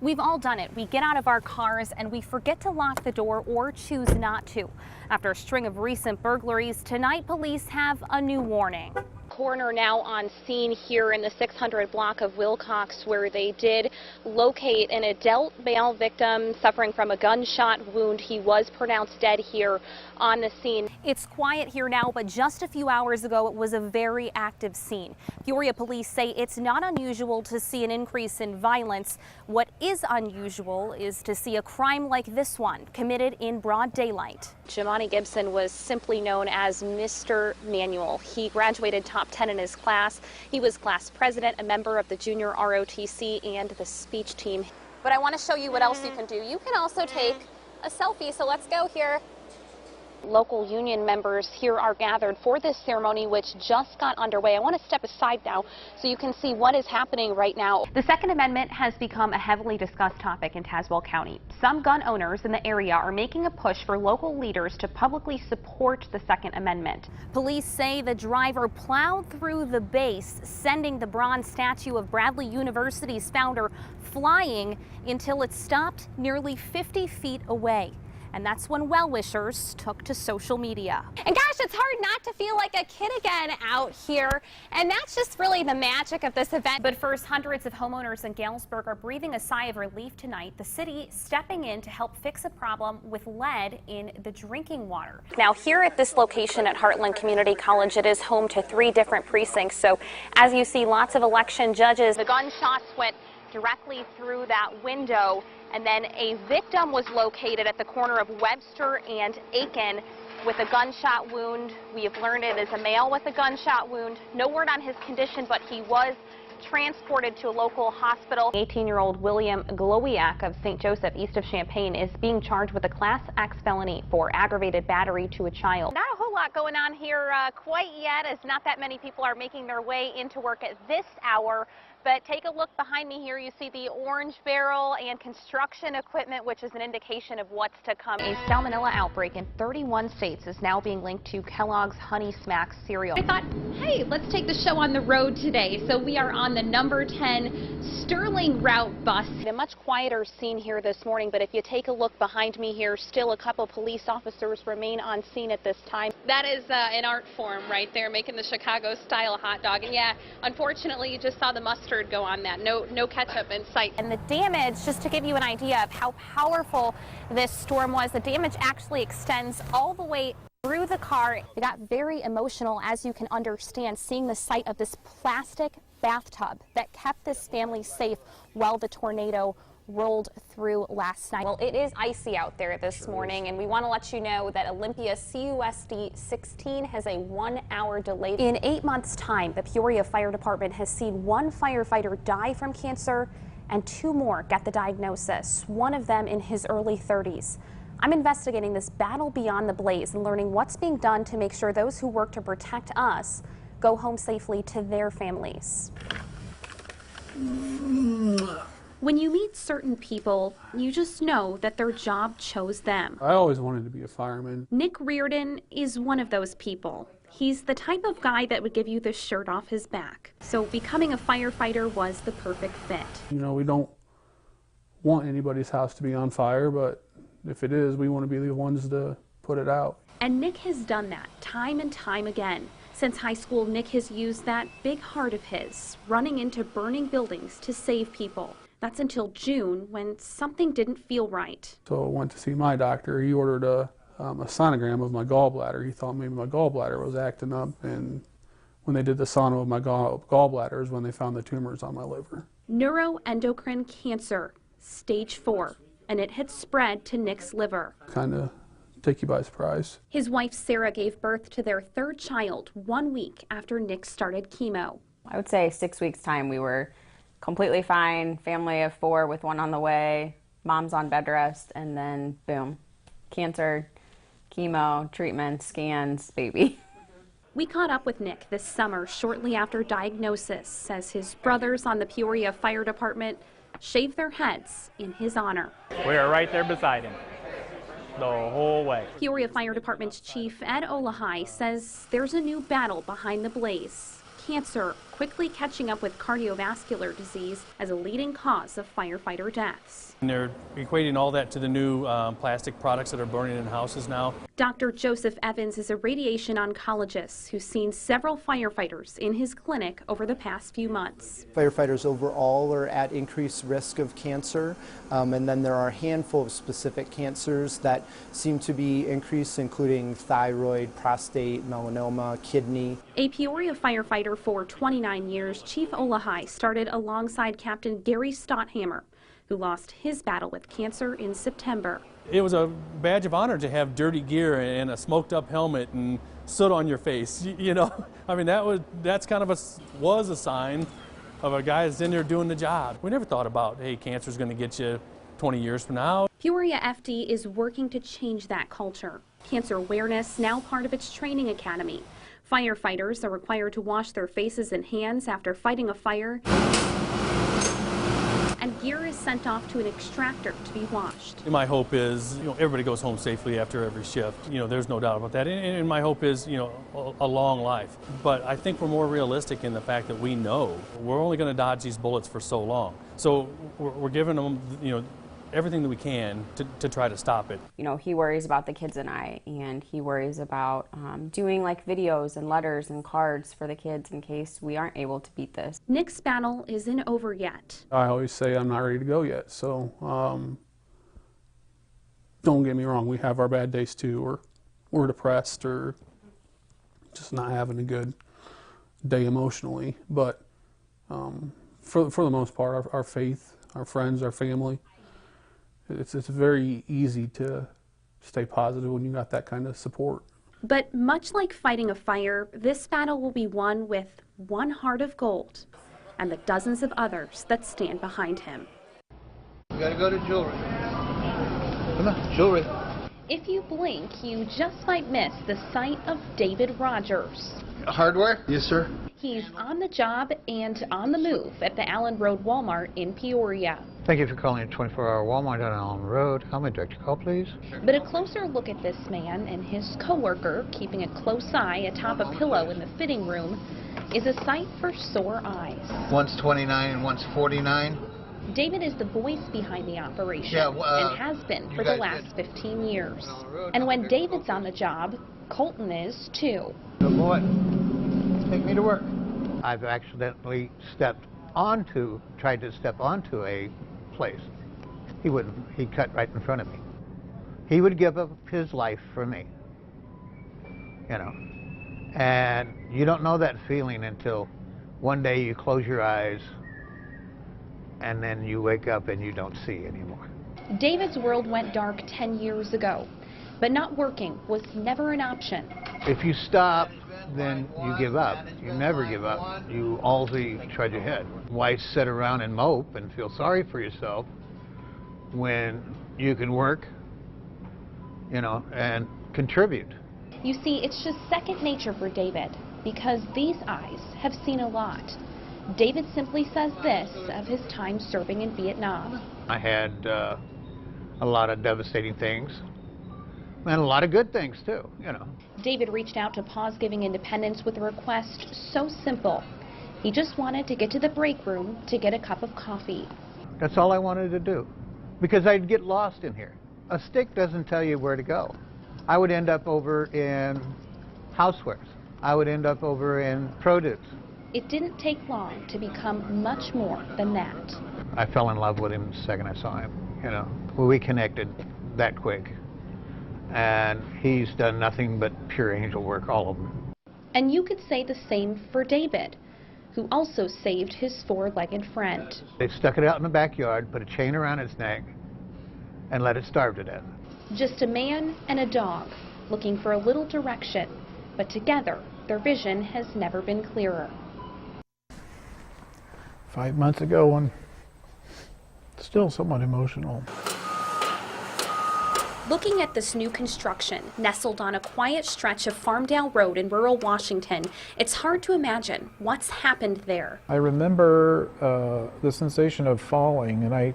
We've all done it. We get out of our cars and we forget to lock the door or choose not to. After a string of recent burglaries, tonight police have a new warning. Coroner now on scene here in the 600 block of Wilcox, where they did locate an adult male victim suffering from a gunshot wound. He was pronounced dead here on the scene. It's quiet here now, but just a few hours ago it was a very active scene. Peoria police say it's not unusual to see an increase in violence. What is unusual is to see a crime like this one committed in broad daylight. Jimani Gibson was simply known as Mr. Manual. He graduated top 10 in his class. He was class president, a member of the junior ROTC and the speech team. But I want to show you what else you can do. You can also take a selfie, so let's go here. Local union members here are gathered for this ceremony, which just got underway. I want to step aside now so you can see what is happening right now. The Second Amendment has become a heavily discussed topic in Tazewell County. Some gun owners in the area are making a push for local leaders to publicly support the Second Amendment. Police say the driver plowed through the base, sending the bronze statue of Bradley University's founder flying until it stopped nearly 50 feet away. And that's when well-wishers took to social media. And gosh, it's hard not to feel like a kid again out here. And that's just really the magic of this event. But first, hundreds of homeowners in Galesburg are breathing a sigh of relief tonight. The city stepping in to help fix a problem with lead in the drinking water. Now, here at this location at Heartland Community College, it is home to 3 different precincts. So as you see, lots of election judges. The gunshots went directly through that window, and then a victim was located at the corner of Webster and Aiken with a gunshot wound. We have learned it is a male with a gunshot wound. No word on his condition, but he was transported to a local hospital. 18-year-old William Glowiak of St. Joseph, east of Champaign, is being charged with a Class X felony for aggravated battery to a child. Not a whole lot going on here quite yet, as not that many people are making their way into work at this hour. But take a look behind me here. You see the orange barrel and construction equipment, which is an indication of what's to come. A salmonella outbreak in 31 states is now being linked to Kellogg's Honey Smacks cereal. I thought, hey, let's take the show on the road today. So we are on the number 10 Sterling route bus. A much quieter scene here this morning, but if you take a look behind me here, still a couple police officers remain on scene at this time. That is an art form right there, making the Chicago-style hot dog. And yeah, unfortunately, you just saw the mustard go on that. No ketchup in sight. And the damage, just to give you an idea of how powerful this storm was, the damage actually extends all the way through the car. It got very emotional, as you can understand, seeing the sight of this plastic bathtub that kept this family safe while the tornado rolled through last night. Well, it is icy out there this morning, and we want to let you know that Olympia CUSD 16 has a 1-hour delay. In 8 months' time, the Peoria Fire Department has seen 1 firefighter die from cancer and 2 more get the diagnosis, one of them in his early 30s. I'm investigating this battle beyond the blaze and learning what's being done to make sure those who work to protect us go home safely to their families. When you meet certain people, you just know that their job chose them. I always wanted to be a fireman. Nick Reardon is one of those people. He's the type of guy that would give you the shirt off his back. So becoming a firefighter was the perfect fit. You know, we don't want anybody's house to be on fire, but if it is, we want to be the ones to put it out. And Nick has done that time and time again. Since high school, Nick has used that big heart of his, running into burning buildings to save people. That's until June, when something didn't feel right. So I went to see my doctor. He ordered a sonogram of my gallbladder. He thought maybe my gallbladder was acting up, and when they did the sono of my gallbladder is when they found the tumors on my liver. Neuroendocrine cancer, stage 4, and it had spread to Nick's liver. Kind of take you by surprise. His wife Sarah gave birth to their 3rd child 1 week after Nick started chemo. I would say 6 weeks' time we were completely fine, family of 4 with 1 on the way, mom's on bed rest, and then boom, cancer, chemo, treatment, scans, baby. We caught up with Nick this summer shortly after diagnosis, as his brothers on the Peoria Fire Department shaved their heads in his honor. We are right there beside him the whole way. Peoria Fire Department's Chief Ed Olahai says there's a new battle behind the blaze. cancer quickly catching up with cardiovascular disease as a leading cause of firefighter deaths. And they're equating all that to the new plastic products that are burning in houses now. Dr. Joseph Evans is a radiation oncologist who's seen several firefighters in his clinic over the past few months. Firefighters overall are at increased risk of cancer, and then there are a handful of specific cancers that seem to be increased, including thyroid, prostate, melanoma, kidney. A Peoria firefighter for 29 years, Chief Olahai started alongside Captain Gary Stotthammer, who lost his battle with cancer in September. It was a badge of honor to have dirty gear and a smoked up helmet and soot on your face. You know, I mean, that's kind of was a sign of a guy that's in there doing the job. We never thought about, hey, cancer's going to get you 20 years from now. Peoria FD is working to change that culture. Cancer awareness now part of its training academy. Firefighters are required to wash their faces and hands after fighting a fire, and gear is sent off to an extractor to be washed. My hope is, everybody goes home safely after every shift. There's no doubt about that. And my hope is, a long life. But I think we're more realistic in the fact that we know we're only going to dodge these bullets for so long. So we're giving them, everything that we can to try to stop it. He worries about the kids and I, and he worries about doing like videos and letters and cards for the kids in case we aren't able to beat this. Nick's battle isn't over yet. I always say I'm not ready to go yet, so don't get me wrong, we have our bad days too, or we're depressed or just not having a good day emotionally, but for the most part, our faith, our friends, our family, it's very easy to stay positive when you got that kind of support. But much like fighting a fire, this battle will be won with one heart of gold and the dozens of others that stand behind him. We gotta go to jewelry. Come on, jewelry. If you blink, you just might miss the sight of David Rogers. Hardware? Yes, sir. He's on the job and on the move at the Allen Road Walmart in Peoria. Thank you for calling a 24-hour Walmart on Allen Road. How may I direct your call, please? But a closer look at this man and his coworker keeping a close eye atop a pillow in the fitting room is a sight for sore eyes. One's 29 and one's 49. David is the voice behind the operation and has been for the last 15 years. And when David's on the job, Colton is too. Good boy. Take me to work. I've accidentally tried to step onto a place. He wouldn't. He'd cut right in front of me. He would give up his life for me. And you don't know that feeling until one day you close your eyes and then you wake up and you don't see anymore. David's world went dark 10 years ago, but not working was never an option. If you stop, then you give up. You never give up. You always trudge ahead. Why sit around and mope and feel sorry for yourself when you can work, and contribute? You see, it's just second nature for David because these eyes have seen a lot. David simply says this of his time serving in Vietnam. I had a lot of devastating things and a lot of good things too, David reached out to Pause Giving Independence with a request so simple. He just wanted to get to the break room to get a cup of coffee. That's all I wanted to do, because I'd get lost in here. A stick doesn't tell you where to go. I would end up over in housewares. I would end up over in produce. It didn't take long to become much more than that. I fell in love with him the second I saw him, We connected that quick. And he's done nothing but pure angel work, all of them. And you could say the same for David, who also saved his four-legged friend. They stuck it out in the backyard, put a chain around its neck, and let it starve to death. Just a man and a dog looking for a little direction, but together their vision has never been clearer. 5 months ago, and still somewhat emotional. Looking at this new construction, nestled on a quiet stretch of Farmdale Road in rural Washington, it's hard to imagine what's happened there. I remember the sensation of falling, and I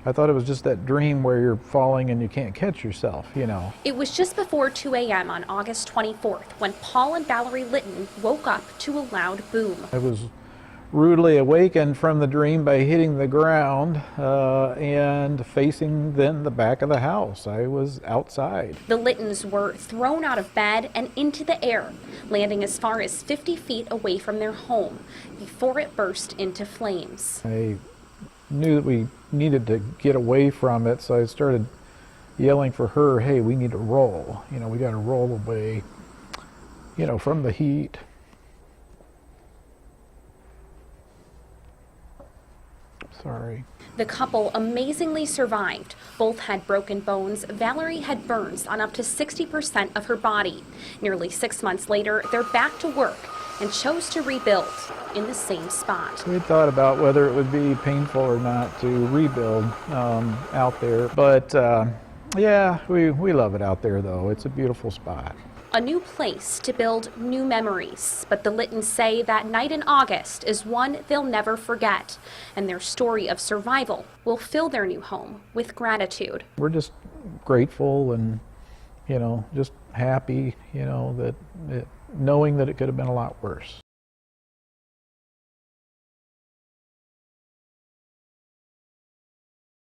I thought it was just that dream where you're falling and you can't catch yourself, you know. It was just before 2 a.m. on August 24th when Paul and Valerie Litton woke up to a loud boom. I was rudely awakened from the dream by hitting the ground and facing then the back of the house. I was outside. The Littons were thrown out of bed and into the air, landing as far as 50 feet away from their home before it burst into flames. I knew that we needed to get away from it, so I started yelling for her, hey, we need to roll. You know, we got to roll away, you know, from the heat. Sorry. The couple amazingly survived. Both had broken bones. Valerie had burns on up to 60% of her body. Nearly 6 months later, they're back to work and chose to rebuild in the same spot. We thought about whether it would be painful or not to rebuild out there, but yeah, we love it out there though. It's a beautiful spot. A new place to build new memories, but the Littons say that night in August is one they'll never forget, and their story of survival will fill their new home with gratitude. We're just grateful and, you know, just happy, you know, that knowing that it could have been a lot worse.